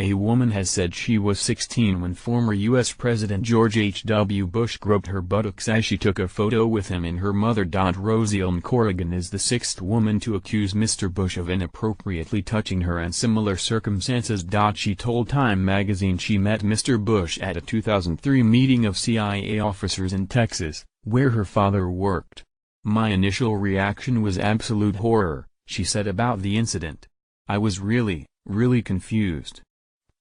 A woman has said she was 16 when former U.S. President George H.W. Bush groped her buttocks as she took a photo with him and her mother. Rosalyn Corrigan is the sixth woman to accuse Mr. Bush of inappropriately touching her in similar circumstances. She told Time magazine she met Mr. Bush at a 2003 meeting of CIA officers in Texas, where her father worked. "My initial reaction was absolute horror," she said about the incident. "I was really confused.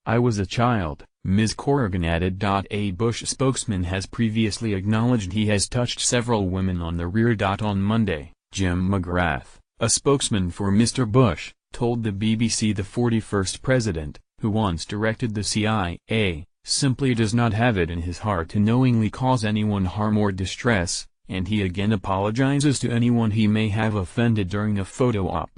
I was a child," Ms. Corrigan added. A Bush spokesman has previously acknowledged he has touched several women on the rear. On Monday, Jim McGrath, a spokesman for Mr. Bush, told the BBC the 41st president, who once directed the CIA, simply does not have it in his heart to knowingly cause anyone harm or distress, and he again apologizes to anyone he may have offended during a photo op.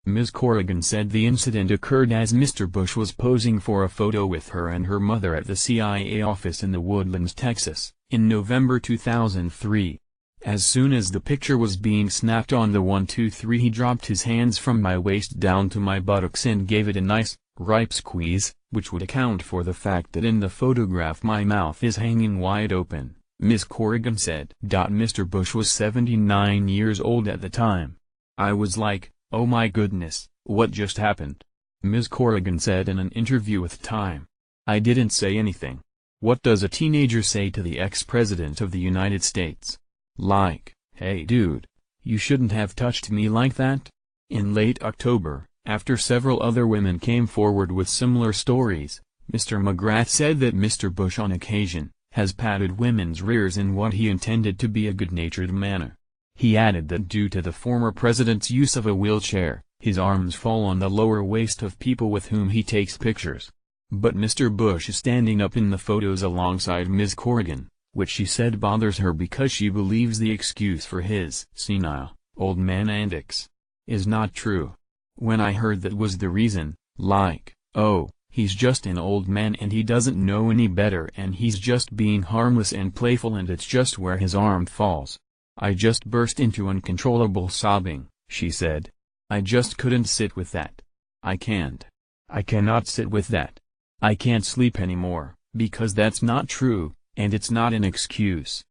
Ms. Corrigan said the incident occurred as Mr. Bush was posing for a photo with her and her mother at the CIA office in The Woodlands, Texas, in November 2003. "As soon as the picture was being snapped on the 1-2-3, he dropped his hands from my waist down to my buttocks and gave it a nice, ripe squeeze, which would account for the fact that in the photograph my mouth is hanging wide open," Ms. Corrigan said. Mr. Bush was 79 years old at the time. "I was like, oh my goodness, what just happened?" Ms. Corrigan said in an interview with Time. "I didn't say anything. What does a teenager say to the ex-president of the United States? Like, hey dude, you shouldn't have touched me like that?" In late October, after several other women came forward with similar stories, Mr. McGrath said that Mr. Bush on occasion has patted women's rears in what he intended to be a good-natured manner. He added that due to the former president's use of a wheelchair, his arms fall on the lower waist of people with whom he takes pictures. But Mr. Bush is standing up in the photos alongside Ms. Corrigan, which she said bothers her because she believes the excuse for his senile, old man antics is not true. "When I heard that was the reason, like, oh, he's just an old man and he doesn't know any better and he's just being harmless and playful and it's just where his arm falls, I just burst into uncontrollable sobbing," she said. "I just couldn't sit with that. I cannot sit with that. I can't sleep anymore, because that's not true, and it's not an excuse."